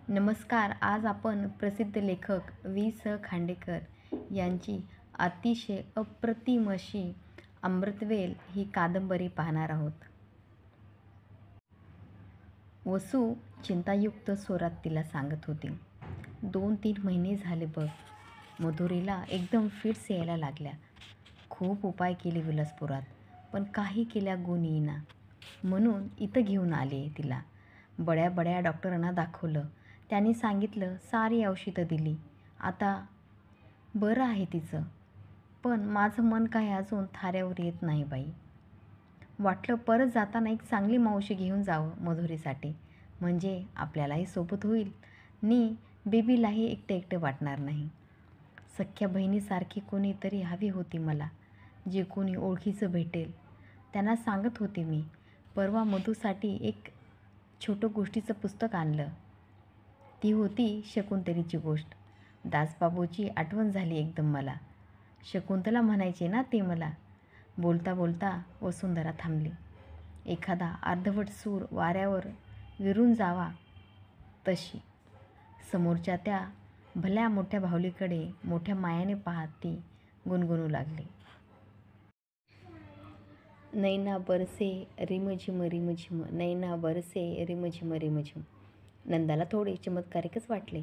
नमस्कार. आज आपण प्रसिद्ध लेखक वि. स. खांडेकर यांची अतिशय अप्रतिम अशी अमृतवेल ही कादंबरी पाहणार आहोत. वसू चिंतायुक्त स्वरात तिला सांगत होती. 2-3 महिने झाले बघ. मधुरीला एकदम फिट्स यायला लागल्या. खूप उपाय केले विलासपुरात, पण काही केल्या गुण येईना. म्हणून इथं घेऊन आले तिला. बड्या बड्या डॉक्टरांना दाखवलं. त्यांनी सांगितलं, सारी औषधं दिली. आता बरं आहे तिचं. पण माझं मन काही अजून थाऱ्यावर येत नाही बाई. वाटलं परत जाताना एक चांगली मावशी घेऊन जावं मधुरीसाठी. म्हणजे आपल्यालाही सोबत होईल आणि बेबीलाही एकटं एकटं वाटणार नाही. सख्या बहिणीसारखी कोणीतरी हवी होती मला, जे कोणी ओळखीचं भेटेल. त्यांना सांगत होते मी. परवा मधूसाठी एक छोटं गोष्टीचं पुस्तक आणलं. ती होती शकुंतलेची गोष्ट. दासबाबूची आठवण झाली एकदम मला. शकुंतला म्हणायचे ना ते मला. बोलता बोलता वसुंधरा थांबली. एखादा अर्धवट सूर वाऱ्यावर विरून जावा तशी. समोरच्या त्या भल्या मोठ्या बाहुलीकडे मोठ्या मायाने पाहत ती गुणगुणू लागली. नैना बरसे रिमझिम रिमझिम, नैना बरसे रिमझिम रिमझिम. नंदाला थोडे चमत्कारिकच वाटले.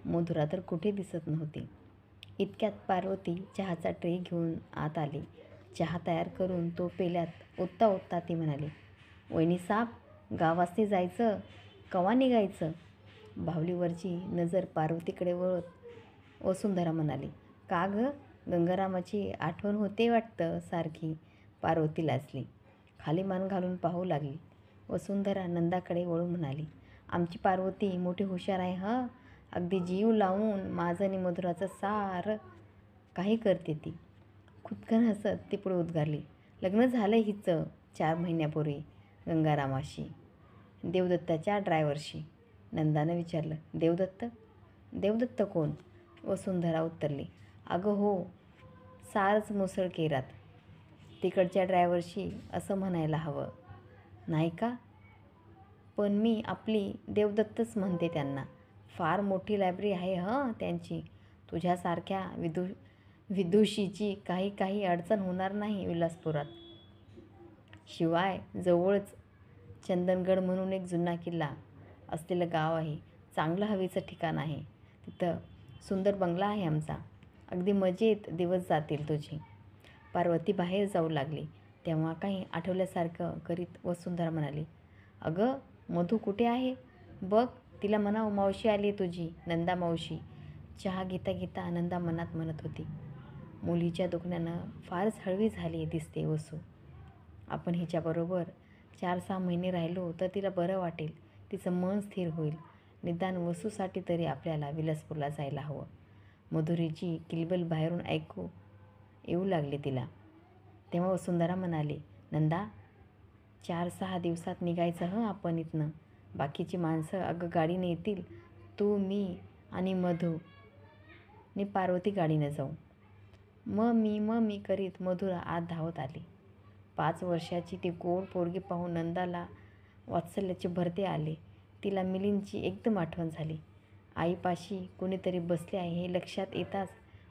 मधुरा तर कुठे दिसत नव्हती. इतक्यात पार्वती चहाचा ट्रे घेऊन आत आली. चहा तयार करून तो पेल्यात ओतता ओतता ती म्हणाली, वहिनी साब, गावासने जायचं, कवा निघायचं? बाहुलीवरची नजर पार्वतीकडे वळत वसुंधरा म्हणाली, का ग, गंगारामाची आठवण होते वाटतं सारखी. पार्वती लाजली. खाली मान घालून पाहू लागली. वसुंधरा नंदाकडे वळून म्हणाली, आमची पार्वती मोठी हुशार आहे हं. अगदी जीव लावून माझं आणि मधुराचं सारं काही करते ती. खुदकन हसत ती पुढे उद्गारली, लग्न झालं हिचं 4 महिन्यापूर्वी गंगारामाशी, देवदत्ताच्या ड्रायव्हरशी. नंदानं विचारलं, देवदत्त? देवदत्त कोण? वसुंधरा उत्तरली, अगं हो, सारच मुसळकेरात. तिकडच्या ड्रायव्हरशी असं म्हणायला हवं, नाही का? पण मी आपली देवदत्तच म्हणते त्यांना. फार मोठी लायब्ररी आहे हं त्यांची. तुझ्यासारख्या विदुषीची काही अडचण होणार नाही विलासपुरात. शिवाय जवळच चंदनगड म्हणून एक जुना किल्ला असलेलं गाव आहे. चांगलं हवेचं ठिकाण आहे. तिथं सुंदर बंगला आहे आमचा. अगदी मजेत दिवस जातील तुझे. पार्वती बाहेर जाऊ लागली तेव्हा काही आठवल्यासारखं करीत वसुंधरा म्हणाली, अगं मधू कुठे आहे? बघ, तिला म्हणावं मावशी आली तुझी, नंदा मावशी. चहा घेता घेता नंदा मनात म्हणत होती, मुलीच्या दुखण्यानं फारच हळवी झाली दिसते वसू. आपण हिच्याबरोबर 4-6 महिने राहिलो तर तिला बरं वाटेल. तिचं मन स्थिर होईल. निदान वसूसाठी तरी आपल्याला विलासपूरला जायला हवं. मधुरीची किलबिल बाहेरून ऐकू येऊ लागली तिला. तेव्हा वसुंधरा म्हणाली, नंदा, 4-6 दिवसात निघायचं हं आपण इथनं. बाकीची माणसं अगं गाडीने येतील. तू, मी आणि मधू नि पार्वती गाडीनं जाऊ. मग मी करीत मधुरा आत धावत आली. 5 वर्षाची ती गोड पोरगी पाहून नंदाला वात्सल्याचे भरते आले. तिला मिलिंदची एकदम आठवण झाली. आईपाशी कोणीतरी बसले आहे हे लक्षात येताच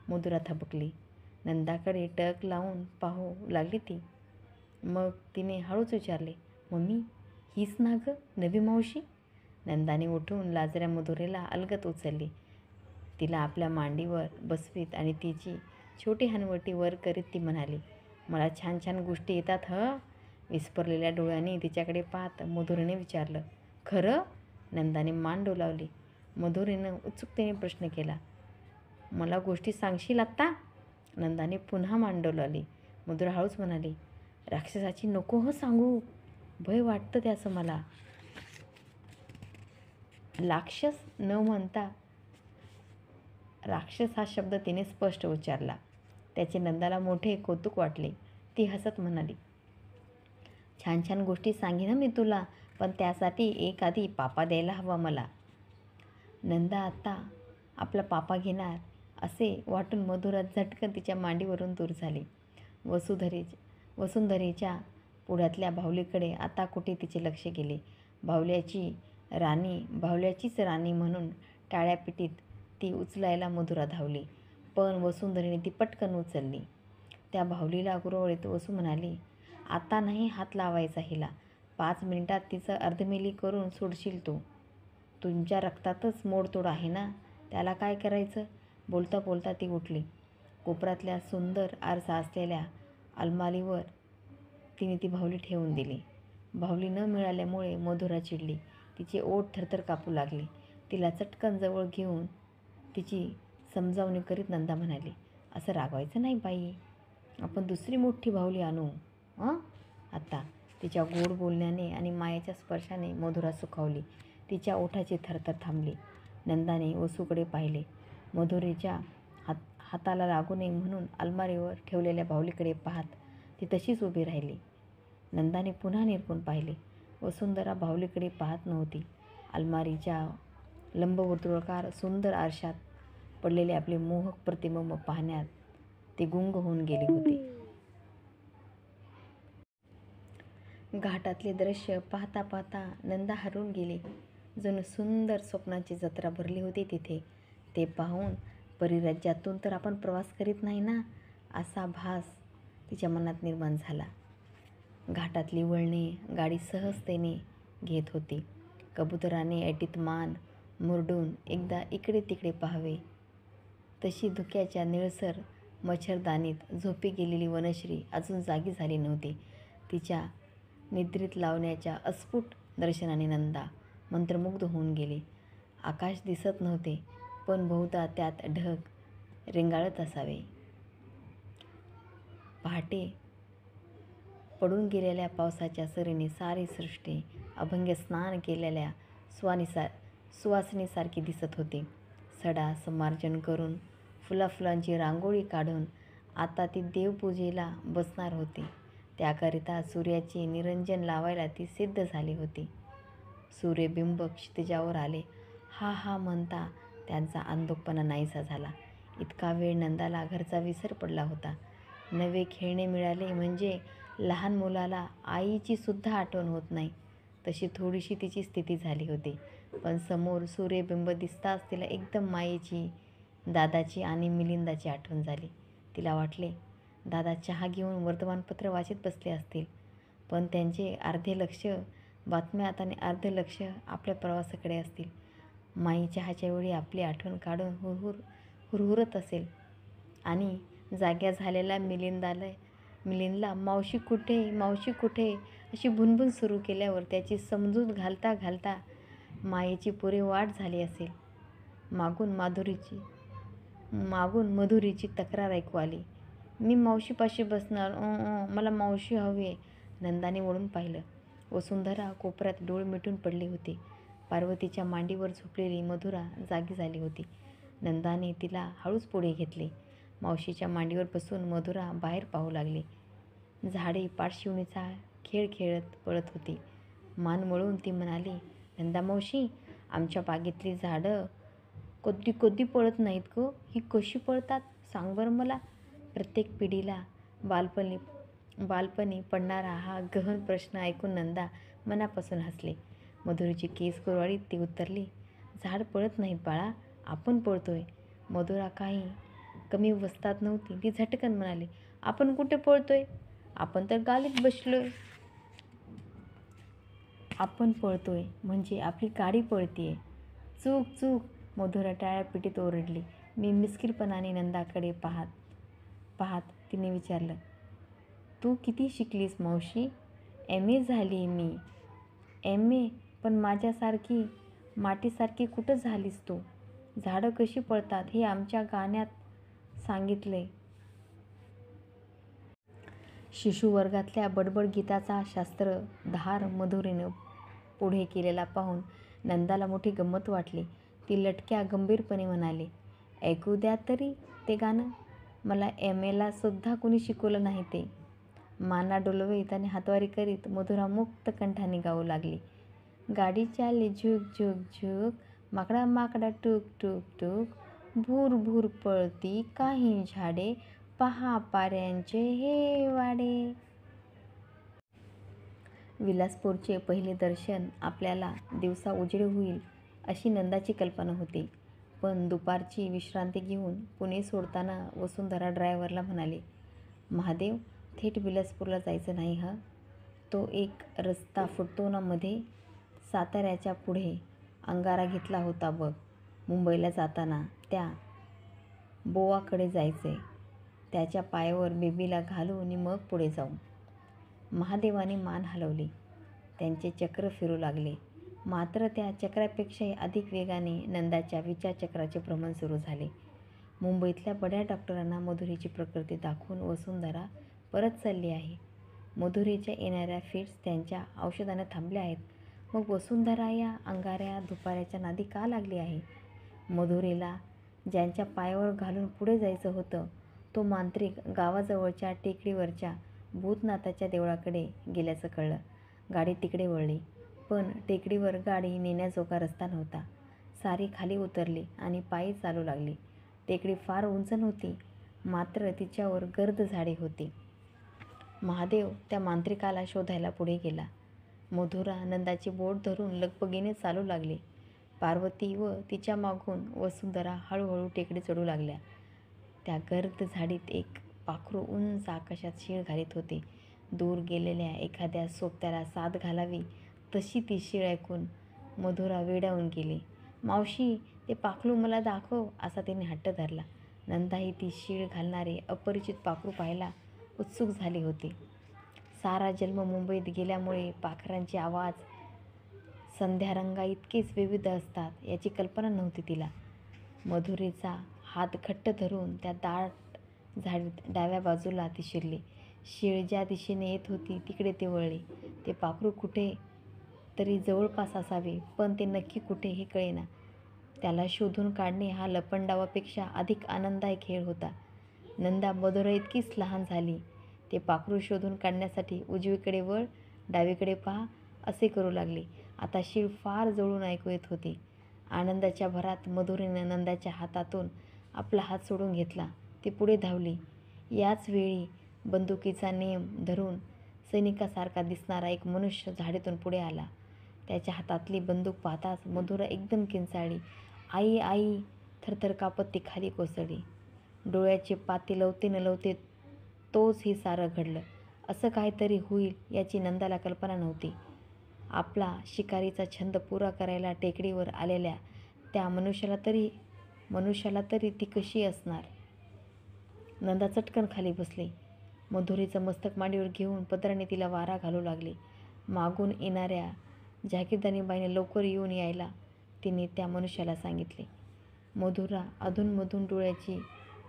मधुरा थबकली. नंदाकडे टक लावून पाहू लागली ती. मग तिने हळूच विचारले, मम्मी, हीच ना गं नवी मावशी? नंदाने उठून लाजऱ्या मधुरेला अलगद उचलली. तिला आपल्या मांडीवर बसवीत आणि तिची छोटी हनवटी वर करीत ती म्हणाली, मला छान छान गोष्टी येतात हं. विस्फरलेल्या डोळ्यांनी तिच्याकडे पाहत मधुरेने विचारलं, खरं? नंदाने मान डोलावली. मधुरेनं उत्सुकतेने प्रश्न केला, मला गोष्टी सांगशील आत्ता? नंदाने पुन्हा मान डोलावली. मधुरा हळूच म्हणाली, राक्षसाची नको हो सांगू, भय वाटतं त्याचं मला. राक्षस न म्हणता राक्षस हा शब्द तिने स्पष्ट उच्चारला. त्याचे नंदाला मोठे कौतुक वाटले. ती हसत म्हणाली, छान छान गोष्टी सांगेन मी तुला, पण त्यासाठी एक आधी पापा द्यायला हवा मला. नंदा आता आपला पापा घेणार असे वाटून मधुरा झटकन तिच्या मांडीवरून दूर झाली. वसुंधरेच्या पुढ्यातल्या बाहुलीकडे आता कुठे तिचे लक्ष गेले. बाहुल्याची राणी बाहुल्याचीच राणी म्हणून टाळ्या पिटीत ती उचलायला मधुरा धावली, पण वसुंधरेने ती पटकन उचलली. त्या बाहुलीला गुरवळीत वसू म्हणाली, आता नाही हात लावायचा हिला. 5 मिनिटात तिचं अर्धमेली करून सोडशील तू. तुमच्या रक्तातच मोडतोड आहे ना, त्याला काय करायचं. बोलता बोलता ती उठली. कोपऱ्यातल्या सुंदर आरसा असलेल्या अलमारीवर तिने ती बाहुली ठेवून दिली. बाहुली न मिळाल्यामुळे मधुरा चिडली. तिचे ओठ थरथर कापू लागले. तिला चटकन जवळ घेऊन तिची समजावणी करीत नंदा म्हणाली, असं रागवायचं नाही बाई, आपण दुसरी मोठी बाहुली आणू. आता तिच्या गोड बोलण्याने आणि मायेच्या स्पर्शाने मधुरा सुखावली. तिच्या ओठाची थरथर थांबली. नंदाने वसूकडे पाहिले. मधुरेच्या हाताला लागू नये म्हणून अलमारीवर ठेवलेल्या बाहुलीकडे पाहत ती तशीच उभी राहिली. नंदाने पुन्हा निरखून पाहिले. वसुंधरा बाहुलीकडे पाहत नव्हती. अलमारीच्या लंबवर्तुळाकार सुंदर आरशात पडलेले आपले मोहक प्रतिबिंब पाहण्यात ती गुंग होऊन गेली होती. घाटातले दृश्य पाहता पाहता नंदा हरवून गेली. जणू सुंदर स्वप्नाची जत्रा भरली होती तिथे. ते पाहून परिराज्यातून तर आपण प्रवास करीत नाही ना, असा भास तिच्या मनात निर्माण झाला. घाटातली वळणे गाडी सहजतेने घेत होती. कबुतराने ऐटीत मान मुरडून एकदा इकडे तिकडे पाहावे, तशी धुक्याच्या निळसर मच्छरदाणीत झोपी गेलेली वनश्री अजून जागी झाली नव्हती. तिच्या निद्रित लावण्याच्या अस्फुट दर्शनाने नंदा मंत्रमुग्ध होऊन गेली. आकाश दिसत नव्हते, पण बहुधा त्यात ढग रेंगाळत असावे. पहाटे पडून गेलेल्या पावसाच्या सरीने सारी सृष्टी अभंग स्नान केलेल्या सुवासिनीसारखी दिसत होती. सडा समार्जन करून फुलाफुलांची रांगोळी काढून आता ती देवपूजेला बसणार होती. त्याकरिता सूर्याचे निरंजन लावायला ती सिद्ध झाली होती. सूर्यबिंब क्षितिजावर आले. हा हा म्हणता त्यांचा अंधुकपणा नाहीसा झाला. इतका वेळ नंदाला घरचा विसर पडला होता. नवे खेळणे मिळाले म्हणजे लहान मुलाला आईची सुद्धा आठवण होत नाही, तशी थोडीशी तिची स्थिती झाली होती. पण समोर सूर्यबिंब दिसताच तिला एकदम मायेची, दादाची आणि मिलिंदाची आठवण झाली. तिला वाटले, दादा चहा घेऊन वर्तमानपत्र वाचत बसले असतील, पण त्यांचे अर्धे लक्ष बातम्यात आणि अर्धे लक्ष आपल्या प्रवासाकडे असतील. माई चहाच्या वेळी आपली आठवण काढून हुरहुरत असेल आणि जाग्या झालेल्या मिलिंदला मावशी कुठे अशी भुणभुण सुरू केल्यावर त्याची समजूत घालता घालता मायेची पुरे वाट झाली असेल. मागून मधुरीची तक्रार ऐकू आली, मी मावशीपाशी बसणार, मला मावशी हवी आहे. नंदाने वळून पाहिलं. वसुंधरा कोपऱ्यात डोळे मिटून पडली होती. पार्वतीच्या मांडीवर झोपलेली मधुरा जागी झाली होती. नंदाने तिला हळूच पुढे घेतले. मावशीच्या मांडीवर बसून मधुरा बाहेर पाहू लागली. झाडे पाठशिवणीचा खेळ खेळत पळत होती. मान वळवून ती म्हणाली, नंदा मावशी, आमच्या बागेतली झाडं कधी कधी पळत नाहीत गं, ही कशी पळतात सांग बरं मला. प्रत्येक पिढीला बालपणी पडणारा हा गहन प्रश्न ऐकून नंदा मनापासून हसले. मधुरीची केस कुरवाळीत ती उत्तरली, झाड पळत नाहीत बाळा, आपण पळतोय. मधुरा काही कमी वस्तात नव्हती. ती झटकन म्हणाली, आपण कुठे पळतोय, आपण तर गालीत बसलोय. आपण पळतोय म्हणजे आपली गाडी पळतीये. चूक. मधुरा टाळ्या पिटीत ओरडली. मी मिस्किलपणाने नंदाकडे पाहत तिने विचारलं, तू किती शिकलीस मावशी. MA झाली मी. MA, पण माझ्यासारखी मातीसारखी कुठं झालीस तू. झाडं कशी पळतात हे आमच्या गाण्यात सांगितलंय. शिशुवर्गातल्या बडबड गीताचा शास्त्रधार मधुरेनं पुढे केलेला पाहून नंदाला मोठी गंमत वाटली. ती लटक्या गंभीरपणे म्हणाली, ऐकू द्या तरी ते गाणं. मला MAला सुद्धा कुणी शिकवलं नाही ते. माना डोलवीत आणि हातवारी करीत मधुरा मुक्त कंठाने गाऊ लागली. गाडी चालली झुक झुक झुक, माकडा टूक टूक टूक, भूर भूर पळती काही झाडे, पहा पाऱ्यांचे हे वाडे. विलासपूरचे पहिले दर्शन आपल्याला दिवसा उजेड होईल अशी नंदाची कल्पना होती. पण दुपारची विश्रांती घेऊन पुणे सोडताना वसुंधरा ड्रायव्हरला म्हणाली, महादेव, थेट विलासपूरला जायचं नाही हं. तो एक रस्ता फुटतो ना मध्ये, साताऱ्याच्या पुढे अंगारा घेतला होता बघ. मुंबईला जाताना त्या बोवाकडे जायचंय. त्याच्या पायावर बेबीला घालू आणि मग पुढे जाऊ. महादेवाने मान हलवली. त्यांचे चक्र फिरू लागले. मात्र त्या चक्रापेक्षाही अधिक वेगाने नंदाच्या विचारचक्राचे भ्रमण सुरू झाले. मुंबईतल्या बड्या डॉक्टरांना मधुरीची प्रकृती दाखवून वसुंधरा परत चालली आहे. मधुरीच्या येणाऱ्या फिट्स त्यांच्या औषधाने थांबल्या आहेत. मग वसुंधरा या अंगाऱ्या धुपाऱ्याच्या नादी का लागली आहे? मधुरीला ज्यांच्या पायावर घालून पुढे जायचं होतं तो मांत्रिक गावाजवळच्या टेकडीवरच्या भूतनाथाच्या देवळाकडे गेल्याचं कळलं. गाडी तिकडे वळली. पण टेकडीवर गाडी नेण्याजोगा रस्ता नव्हता. सारी खाली उतरली आणि पायी चालू लागली. टेकडी फार उंच नव्हती, मात्र तिच्यावर गर्द झाडे होती. महादेव त्या मांत्रिकाला शोधायला पुढे गेला. मधुरा नंदाची बोट धरून लगबगीने चालू लागली. पार्वती व तिच्या मागून वसुंधरा हळूहळू टेकडी चढू लागल्या. त्या गर्द झाडीत एक पाखरू उंच आकाशात शीळ घालीत होते. दूर गेलेल्या एखाद्या सोबत्याला साद घालावी तशी ती शीळ ऐकून मधुरा वेडावून गेली. मावशी, ते पाखरू मला दाखव, असा तिने हट्ट धरला. नंदाही ती शीळ घालणारे अपरिचित पाखरू पाहायला उत्सुक झाली होती. सारा जन्म मुंबईत गेल्यामुळे पाखरांचे आवाज संध्यारंगा इतकेच विविध असतात याची कल्पना नव्हती तिला. मधुरेचा हात घट्ट धरून त्या दाट झाडीत डाव्या बाजूला ती शिरली. शीळ ज्या दिशेने येत होती तिकडे ती वळली. ते पाखरू कुठे तरी जवळपास असावे, पण ते नक्की कुठे हे कळेना. त्याला शोधून काढणे हा लपंडावापेक्षा अधिक आनंददायक खेळ होता. नंदा मधुरा इतकीच लहान झाली. ते पाखरू शोधून काढण्यासाठी उजवीकडे वळ, डावीकडे पहा असे करू लागली. आता शीळ फार जवळून ऐकू येत होती. आनंदाच्या भरात मधुरेने नंदाच्या हातातून आपला हात सोडून घेतला. ती पुढे धावली. याच वेळी बंदुकीचा नेम धरून सैनिकासारखा दिसणारा एक मनुष्य झाडीतून पुढे आला. त्याच्या हातातली बंदूक पाहताच मधुरा एकदम किंचाळली. आई, आई, थरथर कापत ती खाली कोसळली. डोळ्याचे पाते लवते न लवते तोच हे सारं घडलं. असं काहीतरी होईल याची नंदाला कल्पना नव्हती. आपला शिकारीचा छंद पुरा करायला टेकडीवर आलेल्या त्या मनुष्याला तरी ती कशी असणार? नंदा चटकन खाली बसली. मधुरेचं मस्तक मांडीवर घेऊन पदराने तिला वारा घालू लागली. मागून येणाऱ्या जागीरदारबाईने लवकर येऊन यायला तिने त्या मनुष्याला सांगितले. मधुरा अधूनमधून डोळ्याची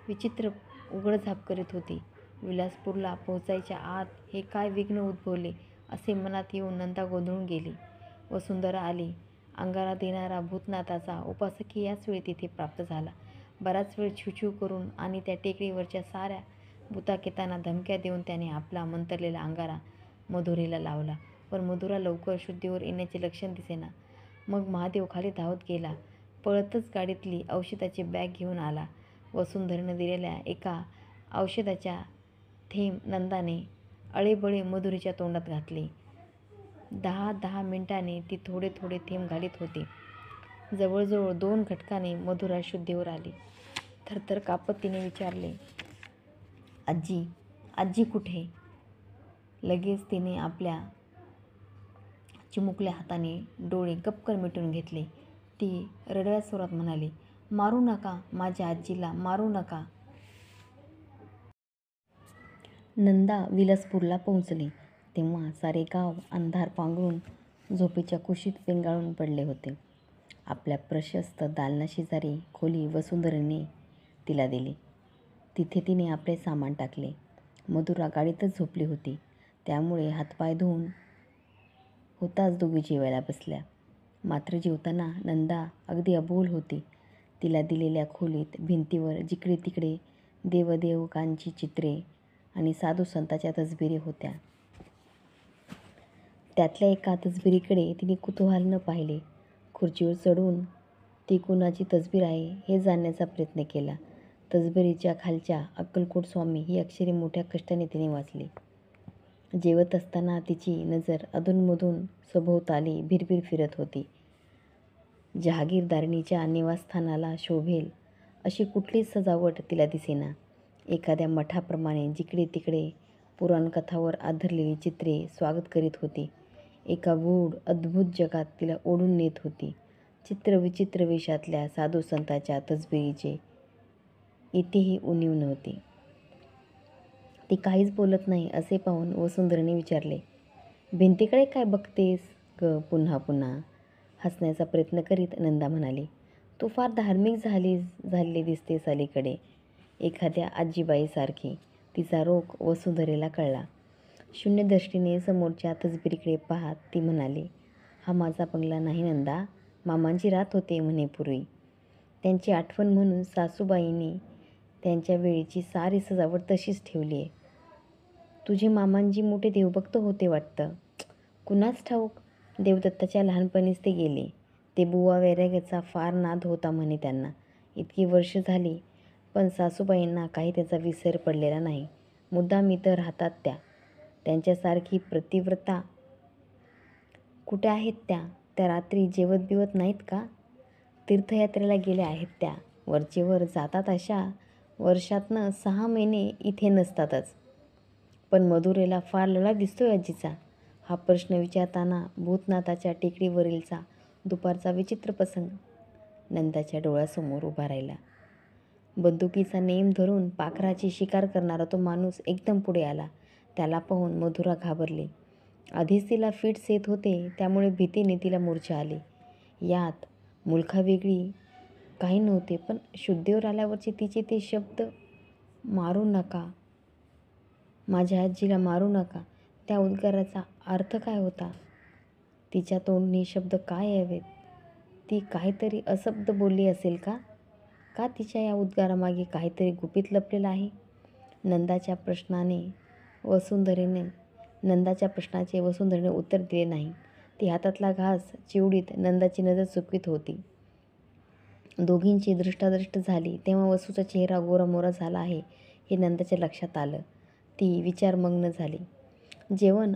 विचित्र उघडझाप करीत होती. विलासपूरला पोहोचायच्या आत हे काय विघ्न उद्भवले असे मनात येऊन नंदा गोंधळून गेली. वसुंधरा आली. अंगारा देणारा भूतनाथाचा उपासकही याच वेळी तिथे प्राप्त झाला. बराच वेळ छुछू करून आणि त्या टेकडीवरच्या साऱ्या भूताकेतांना धमक्या देऊन त्याने आपला मंतरलेला अंगारा मधुरेला लावला. पण मधुरा लवकर शुद्धीवर येण्याचे लक्षण दिसेना. मग महादेव खाली धावत गेला. पळतच गाडीतली औषधाची बॅग घेऊन आला. वसुंधरेने दिलेल्या एका औषधाच्या थेंब नंदाने अळेबळे मधुरेच्या तोंडात घातले. 10-10 मिनिटांनी ती थोडे थोडे थेंब घालीत होती. जवळजवळ 2 घटकाने मधुरा शुद्धीवर आली. थरथर कापत तिने विचारले, आजी, आजी कुठे? लगेच तिने आपल्या चिमुकल्या हाताने डोळे गपकन मिटून घेतले. ती रडव्या स्वरात म्हणाली, मारू नका, माझ्या आजीला मारू नका. नंदा विलासपूरला पोहोचली तेव्हा सारे गाव अंधार पांघरून झोपेच्या कुशीत पेंगाळून पडले होते. आपल्या प्रशस्त दालनाशेजारी खोली वसुंधरेने तिला दिली. तिथे तिने आपले सामान टाकले. मधुरा गाडीतच झोपली होती. त्यामुळे हातपाय धुवून होताच दोघी जेवायला बसल्या. मात्र जेवताना नंदा अगदी अबोल होती. तिला दिलेल्या खोलीत भिंतीवर जिकडे तिकडे देवदेवकांची चित्रे आणि साधू संतांच्या तसबिरी होत्या. त्यातल्या एका तसबिरीकडे तिने कुतूहलाने पाहिले. खुर्चीवर चढून ती कुणाची तसबीर आहे हे जाणण्याचा प्रयत्न केला. तसबिरीच्या खालच्या अक्कलकोट स्वामी ही अक्षरे मोठ्या कष्टाने तिने वाचली. जेवत असताना तिची नजर अधूनमधून सभोवताली भिरभिर फिरत होती. जहागीरदारिणीच्या निवासस्थानाला शोभेल अशी कुठलीच सजावट तिला दिसेना. एखाद्या मठाप्रमाणे जिकडे तिकडे पुराणकथावर आधारलेली चित्रे स्वागत करीत होती. एका गूढ अद्भुत जगात तिला ओढून नेत होती. चित्रविचित्र वेशातल्या साधू संतांच्या तसबिरीचे इथेही उणीव नव्हती. ती काहीच बोलत नाही असे पाहून वसुंधरेने विचारले, भिंतीकडे काय बघतेस ग पुन्हा पुन्हा? हसण्याचा प्रयत्न करीत नंदा म्हणाली, तू फार धार्मिक झालेली दिसतेस अलीकडे, एखाद्या आजीबाईसारखी. तिचा रोख वसुंधरेला कळला. शून्य दृष्टीने समोरच्या तसबिरीकडे पाहत ती म्हणाली, हा माझा बंगला नाही नंदा, मामांची रात होते म्हणे पूर्वी. त्यांची आठवण म्हणून सासूबाईंनी त्यांच्या वेळीची सारी सजावट तशीच ठेवली आहे. तुझे मामांजी मोठे देवभक्त होते वाटतं. कुणास ठाऊक, देवदत्ताच्या लहानपणीच ते गेले. ते बुवा वैराग्याचा फार नाद होता म्हणे त्यांना. इतकी वर्ष झाली पण सासूबाईंना काही त्याचा विसर पडलेला नाही. मुद्दाम इथं राहतात त्या. त्यांच्यासारखी प्रतिव्रता कुठे आहेत त्या? त्या रात्री जेवत बिवत नाहीत का? तीर्थयात्रेला गेल्या आहेत त्या. वरचेवर जातात अशा वर्षातनं 6 महिने इथे नसतातच. पण मधुरेला फार लळा दिसतोय आजीचा. हा प्रश्न विचारताना भूतनाथाच्या टेकडीवरीलचा दुपारचा विचित्र प्रसंग नंदाच्या डोळ्यासमोर उभा राहिला. बंदुकीचा नेम धरून पाखराची शिकार करणारा तो माणूस एकदम पुढे आला. त्याला पाहून मधुरा घाबरली. आधीच तिला फिट्स येत होते, त्यामुळे भीतीने तिला मूर्छा आली. यात मुलखावेगळी काही नव्हते, पण शुद्धीवर आल्यावरचे तिचे ते शब्द, मारू नका, माझ्या आजीला मारू नका, त्या उद्गाराचा अर्थ काय होता? तिच्या तोंडनी शब्द काय यावेत? ती काहीतरी अशब्द बोलली असेल का? का तिच्या या उद्गारामागे काहीतरी गुपित लपलेलं आहे? नंदाच्या प्रश्नाचे वसुंधरेने उत्तर दिले नाही. ती हातातला घास चिवडीत नंदाची नजर चुकवीत होती. दोघींची दृष्टादृष्ट झाली तेव्हा वसूचा चेहरा गोरामोरा झाला आहे हे नंदाच्या लक्षात आलं. ती विचारमग्न झाली. जेवण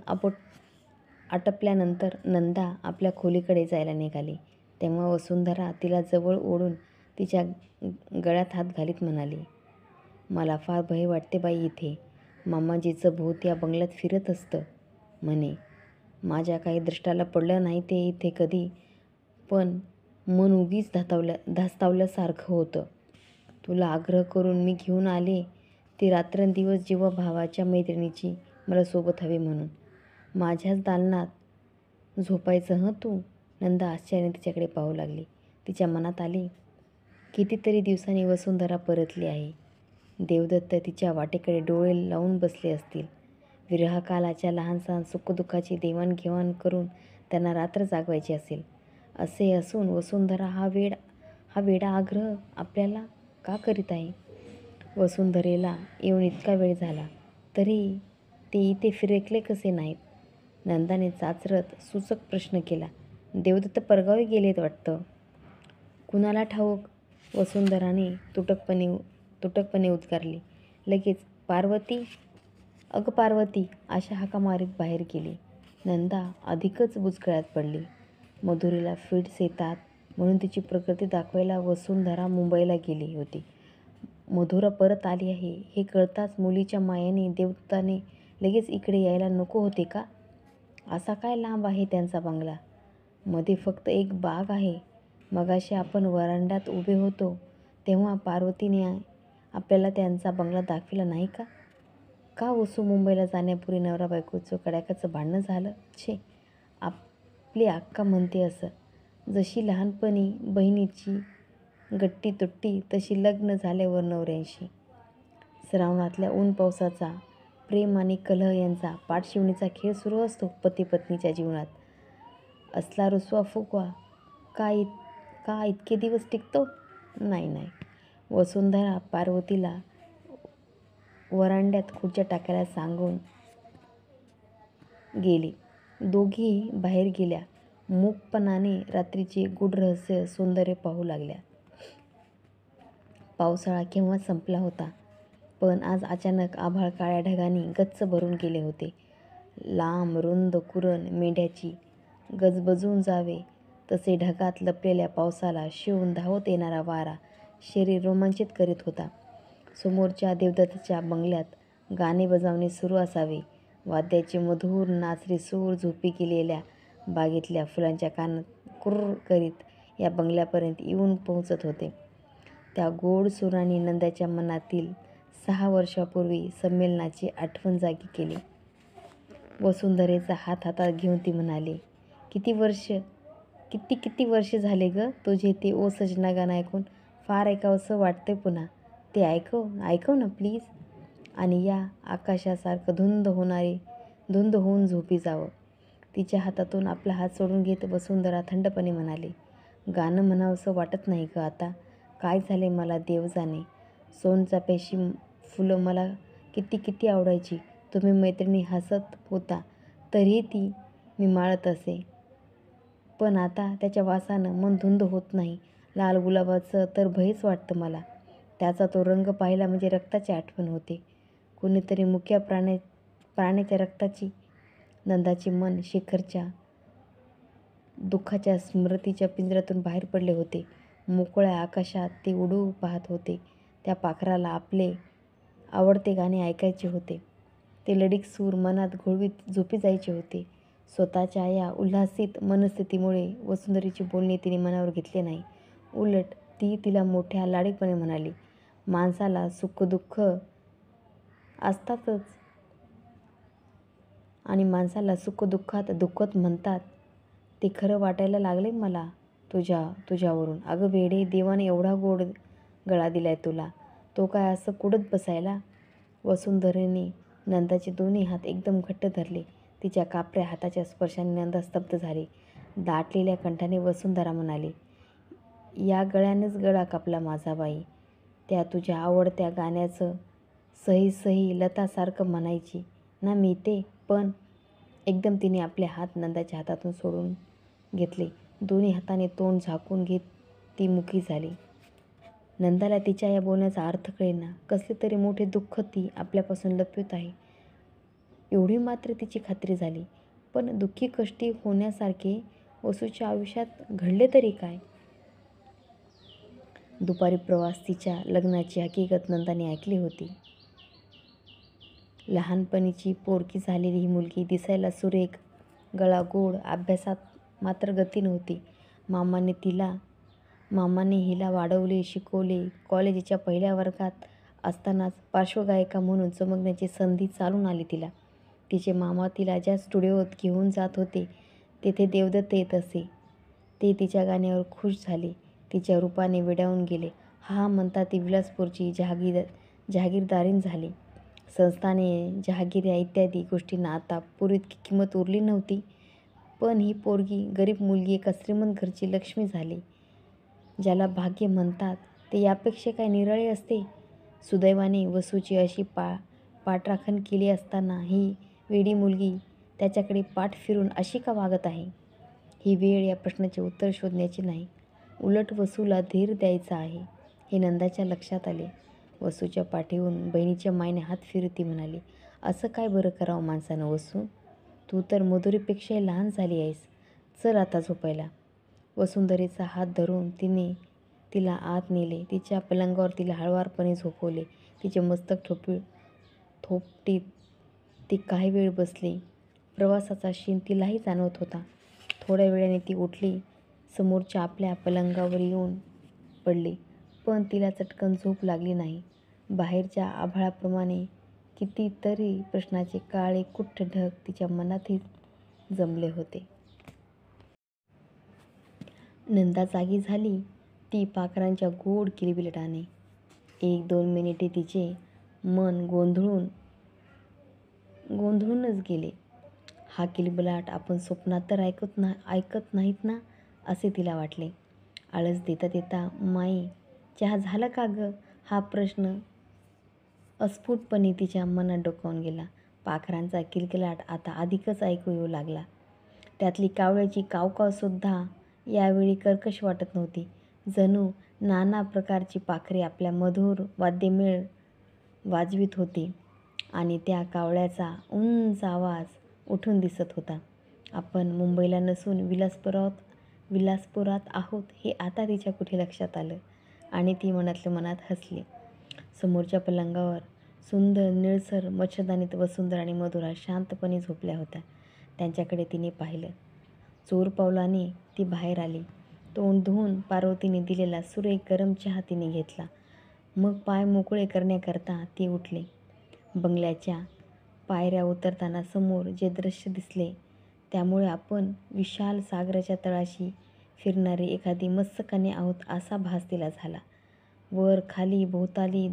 आटपल्यानंतर नंदा आपल्या खोलीकडे जायला निघाली तेव्हा वसुंधरा तिला जवळ ओढून तिच्या गळ्यात हात घालीत म्हणाली, मला फार भय वाटते बाई इथे. मामाजीचं भूत या बंगल्यात फिरत असतं म्हणे. माझ्या काही दृष्टाला पडलं नाही ते इथे कधी, पण मन उगीच धास्तावल्यासारखं होतं. तुला आग्रह करून मी घेऊन आले ती रात्रंदिवस जेव्हा भावाच्या मैत्रिणीची मला सोबत हवी म्हणून. माझ्याच दालनात झोपायचं हं तू? नंदा आश्चर्याने तिच्याकडे पाहू लागली. तिच्या मनात आले, कितीतरी दिवसांनी वसुंधरा परतली आहे. देवदत्त तिच्या वाटेकडे डोळे लावून बसले असतील. विरहकालाच्या लहानसहान सुखदुःखाची देवाणघेवाण करून त्यांना रात्र जागवायची असेल. असे असून वसुंधरा हा वेडा आग्रह आपल्याला का करीत आहे? वसुंधरेला येऊन इतका वेळ झाला तरी ते इथे फिरकले कसे नाहीत? नंदाने चाचरत सूचक प्रश्न केला. देवदत्त परगावी गेलेत वाटतं. कुणाला ठाऊक? वसुंधराने तुटकपणे उद्गारली. लगेच पार्वती, अगं पार्वती अशा हाका मारीत बाहेर गेली. नंदा अधिकच बुचकळ्यात पडली. मधुरेला फिट्स येतात म्हणून तिची प्रकृती दाखवायला वसुंधरा मुंबईला गेली होती. मधुरा परत आली आहे हे कळताच मुलीच्या मायेने देवदत्ताने लगेच इकडे यायला नको होते का? असा काय लांब आहे त्यांचा बंगला? मध्ये फक्त एक बाग आहे. मगाशी आपण वरांड्यात उभे होतो तेव्हा पार्वतीने आपल्याला त्यांचा बंगला दाखविला नाही का? का वसू मुंबईला जाण्यापूर्वी नवरा बायकोचं कडाक्याचं भांडणं झालं? छे, आपली अक्का म्हणते असं. जशी लहानपणी बहिणीची गट्टी तुट्टी तशी लग्न झाल्यावर नवऱ्यांशी. श्रावणातल्या ऊन पावसाचा, प्रेम आणि कलह यांचा पाठशिवणीचा खेळ सुरू असतो पती पत्नीच्या जीवनात. असला रुसवा फुगवा का इतके दिवस टिकतो? नाही. वसुंधरा पार्वतीला वरांड्यात खुर्च्या टाकायला सांगून गेली. दोघीही बाहेर गेल्या. मूकपणाने रात्रीचे गूढ रहस्य सौंदर्य पाहू लागल्या. पावसाळा केव्हा संपला होता, पण आज अचानक आभाळ काळ्या ढगांनी गच्च भरून गेले होते. लांब रुंद कुरण मेंढ्याची गजबजून जावे तसे ढगात लपलेल्या पावसाला शिवून धावत येणारा वारा शरीर रोमांचित करीत होता. समोरच्या देवदत्तच्या बंगल्यात गाणे बजावणे सुरू असावे. वाद्याचे मधुर नाचरे सूर झोपी गेलेल्या बागेतल्या फुलांच्या कानात कुर्र करीत या बंगल्यापर्यंत येऊन पोहोचत होते. त्या गोड सुरांनी नंदाच्या मनातील 6 वर्षापूर्वी संमेलनाची आठवण जागी केली. वसुंधरेचा हात हातात घेऊन ती म्हणाली, किती वर्ष झाले ग तुझे ते ओ सजना गाणं ऐकून. फार ऐकावंसं वाटतंय पुन्हा. ते ऐकव ना प्लीज. आणि या आकाशासारखं धुंद होऊन झोपी जावं. तिच्या हातातून आपला हात सोडून घेत वसुंधरा थंडपणे म्हणाली, गाणं म्हणावंसं वाटत नाही ग आता. काय झाले मला देव जाणे. सोनचाफ्याची फुलं मला किती आवडायची. तुम्ही मैत्रिणी हसत होता तरीही ती मी माळत असे. पण आता त्याच्या वासानं मन धुंद होत नाही. लाल गुलाबाचं तर भयच वाटतं मला. त्याचा तो रंग पाहिला म्हणजे रक्ताची आठवण होते. कुणीतरी मुक्या प्राण्याच्या रक्ताची. नंदाचे मन शेखरच्या दुःखाच्या स्मृतीच्या पिंजऱ्यातून बाहेर पडले होते. मोकळ्या आकाशात ते उडू पाहत होते. त्या पाखराला आपले आवडते गाणे ऐकायचे होते. ते लढीक सूर मनात घोळवीत झोपी जायचे होते. स्वतःच्या या उल्हासित मनस्थितीमुळे वसुंधरेची बोलणे तिने मनावर घेतले नाही. उलट ती तिला मोठ्या लाडीपणे म्हणाली, माणसाला सुखदुःख असतातच आणि माणसाला सुखदुःखात दुःखत म्हणतात ते खरं वाटायला लागले मला तुझ्यावरून. अगं वेडे, देवाने एवढा गोड गळा दिलाय तुला. तो काय असं कुडत बसायला. वसुंधरेने नंदाचे दोन्ही हात एकदम घट्ट धरले. तिच्या कापऱ्या हाताच्या स्पर्शाने नंदा स्तब्ध झाली. दाटलेल्या कंठाने वसुंधरा म्हणाली, या गळ्यानंच गळा कापला माझा बाई. त्या तुझ्या आवडत्या गाण्याचं सही लतासारखं म्हणायची ना मी ते. पण एकदम तिने आपले हात नंदाच्या हातातून सोडून घेतले. दोन्ही हाताने तोंड झाकून घेत ती मुकी झाली. नंदाला तिच्या या बोलण्याचा अर्थ कळेना. कसले तरी मोठे दुःख ती आपल्यापासून लपवीत आहे एवढी मात्र तिची खात्री झाली. पण दुःखी कष्टी होण्यासारखे वसूच्या आयुष्यात घडले तरी काय. दुपारी प्रवास तिच्या लग्नाची हकीकत नंदाने ऐकली होती. लहानपणीची पोरकी झालेली ही मुलगी दिसायला सुरेख, गळा गोड, अभ्यासात मात्र गती नव्हती. मामाने हिला वाढवले, शिकवले. कॉलेजच्या पहिल्या वर्गात असतानाच पार्श्वगायिका म्हणून चमकण्याची संधी चालून आली तिला. तिचे मामा तिला ज्या स्टुडिओत घेऊन जात होते तेथे देवदत्त येत असे. ते तिच्या गाण्यावर खुश झाले. तिच्या रूपाने वेडावून गेले. हा म्हणता ती विलासपूरची जहागीरदारीण झाली. संस्थाने, जहागिऱ्या इत्यादी गोष्टींना आता पूर्वीइतकी किंमत उरली नव्हती. पण ही पोरगी गरीब मुलगी एका श्रीमंत घरची लक्ष्मी झाली. ज्याला भाग्य म्हणतात ते यापेक्षा काय निराळे असते. सुदैवाने वसूची अशी पाठराखण केली असताना ही वेडी मुलगी त्याच्याकडे पाठ फिरून अशी का वागत आहे. ही वेळ या प्रश्नाचे उत्तर शोधण्याची नाही, उलट वसूला धीर द्यायचा आहे हे नंदाच्या लक्षात आले. वसूच्या पाठीवरून बहिणीच्या मायेने हात फिरत ती म्हणाली, असं काय बरं करावं माणसानं वसू. तू तर मधुरीपेक्षाही लहान झाली आहेस. चल आता झोपायला. वसुंधरेचा हात धरून तिने तिला आत नेले. तिच्या पलंगावर तिला हळुवारपणे झोपवले. तिचे मस्तक थोपटीत ती काही वेळ बसली. प्रवासाचा शीण तिलाही जाणवत होता. थोड्या वेळाने ती उठली. समोरच्या आपल्या पलंगावर येऊन पडली. पण तिला चटकन झोप लागली नाही. बाहेरच्या आभाळाप्रमाणे कितीतरी प्रश्नांचे काळे कुट्ट ढग तिच्या मनातही जमले होते. नंदा जागी झाली. ती पाखरांच्या गोड किलबिलाटाने. 1-2 मिनिटे तिचे मन गोंधळूनच गेले. हा किलबिलाट आपण स्वप्नात तर ऐकत नाहीत ना असे तिला वाटले. आळस देता देता, माई चहा झाला का ग, हा प्रश्न अस्फुटपणे तिच्या मनात डोकावून गेला. पाखरांचा किलकिलाट आता अधिकच ऐकू येऊ लागला. त्यातली कावळ्याची कावकावसुद्धा यावेळी कर्कश वाटत नव्हती. जणू नाना प्रकारची पाखरे आपला मधुर वाद्यमेळ वाजवीत होती आणि त्या कावळ्याचा उंच आवाज उठून दिसत होता. आपण मुंबईला नसून विलासपुरात आहोत हे आता तिच्या कुठे लक्षात आलं आणि ती मनातल्या मनात हसली. समोरच्या पलंगावर सुंदर निळसर मच्छरदाणीत वसुंधरा आणि मधुरा शांतपणे झोपल्या होत्या. त्यांच्याकडे तिने पाहिलं. चोर पावलाने ती बाहेर आली. तोंड धुवून पार्वतीने दिलेला सुरेख गरम चहा तिने घेतला. मग पाय मोकळे करण्याकरता ती उठली. बंगल्याच्या पायऱ्या उतरताना समोर जे दृश्य दिसले त्यामुळे आपण विशाल सागराच्या तळाशी फिरणारी एखादी मत्स्यकन्या आहोत असा भास तिला झाला. वर खाली भोवताली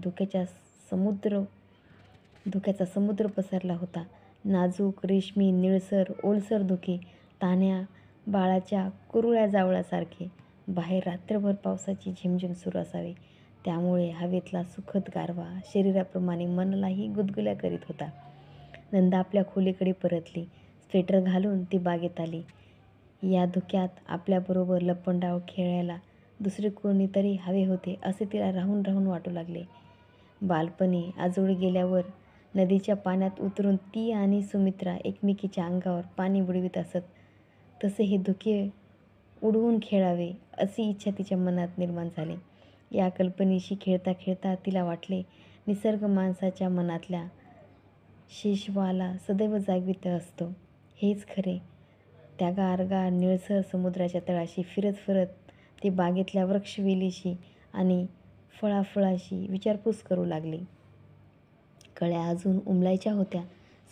धुक्याचा समुद्र पसरला होता. नाजूक रेशमी निळसर ओलसर धुके तान्ह्या बाळाच्या कुरुळ्या जावळासारखे. बाहेर रात्रभर पावसाची झिमझिम सुरू असावी त्यामुळे हवेतला सुखद गारवा शरीराप्रमाणे मनालाही गुदगुल्या करीत होता. नंदा आपल्या खोलीकडे परतली. स्वेटर घालून ती बागेत आली. या धुक्यात आपल्याबरोबर लपंडाव खेळायला दुसरे कोणीतरी हवे होते असे तिला राहून राहून वाटू लागले. बालपणी आजोळी गेल्यावर नदीच्या पाण्यात उतरून ती आणि सुमित्रा एकमेकीच्या अंगावर पाणी बुडवीत असत तसे हे धुके उडवून खेळावे अशी इच्छा तिच्या मनात निर्माण झाली. या कल्पनेशी खेळता खेळता तिला वाटले, निसर्ग माणसाच्या मनातल्या शेषवाला सदैव जागवित असतो. हेच खरे. त्या गारगार निळसर समुद्राच्या तळाशी फिरत फिरत ती बागेतल्या वृक्षवेलीशी आणि फळाफळाशी विचारपूस करू लागली. कळ्या अजून उमलायच्या होत्या.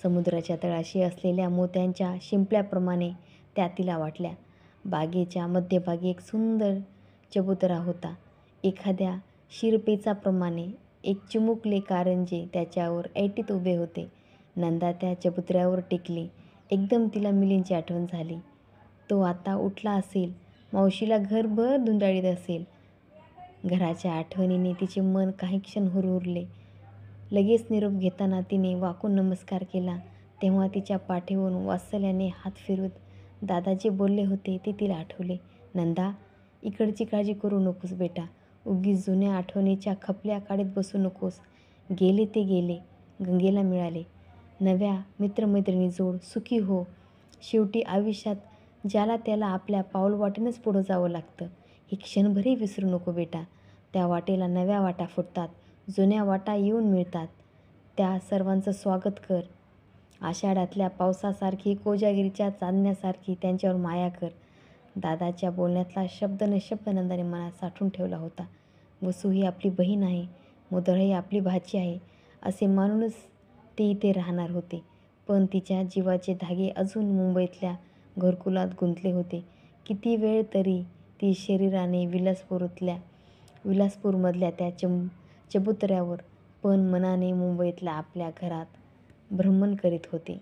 समुद्राच्या तळाशी असलेल्या मोत्यांच्या शिंपल्याप्रमाणे त्या तिला वाटल्या. बागेच्या मध्यभागी एक सुंदर चबुतरा होता. एखाद्या शिरपेचाप्रमाणे एक चिमुकले कारंजे त्याच्यावर ऐटीत उभे होते. नंदा त्या चबुतऱ्यावर टेकली. एकदम तिला मिलींची आठवण झाली. तो आता उठला असेल, मावशीला घरभर धुंडाळीत असेल. घराच्या आठवणीने तिचे मन काही क्षण हुरहुरले. लगेच निरोप घेताना तिने वाकून नमस्कार केला तेव्हा तिच्या पाठीवरून वात्सल्याने हात फिरवत दादा जे बोलले होते ते तिला आठवले. नंदा, इकडची काळजी करू नकोस बेटा. उगीच जुन्या आठवणीच्या खपल्या काढीत बसू नकोस. गेले ते गेले. गंगेला मिळाले. नव्या मित्रमैत्रिणी जोड. सुखी हो. शेवटी आयुष्यात ज्याला त्याला आपल्या पाऊलवाटेनंच पुढं जावं लागतं हे क्षणभरही विसरू नको बेटा. त्या वाटेला नव्या वाटा फुटतात. जुन्या वाटा येऊन मिळतात. त्या सर्वांचं स्वागत कर. आषाढातल्या पावसासारखी कोजागिरीच्या चांदण्यासारखी त्यांच्यावर माया कर. दादाच्या बोलण्यातला शब्द न शब्द नंदाने मनात साठवून ठेवला होता. वसू ही आपली बहीण आहे. मधुरा ही आपली भाची आहे असे मानूनच ते इथे राहणार होते. पण तिच्या जीवाचे धागे अजून मुंबईतल्या घरकुलात गुंतले होते. किती वेळ तरी ती शरीराने विलासपूरमधल्या त्या चबुतऱ्यावर पण मनाने मुंबईतल्या आपल्या घरात भ्रमण करीत होती.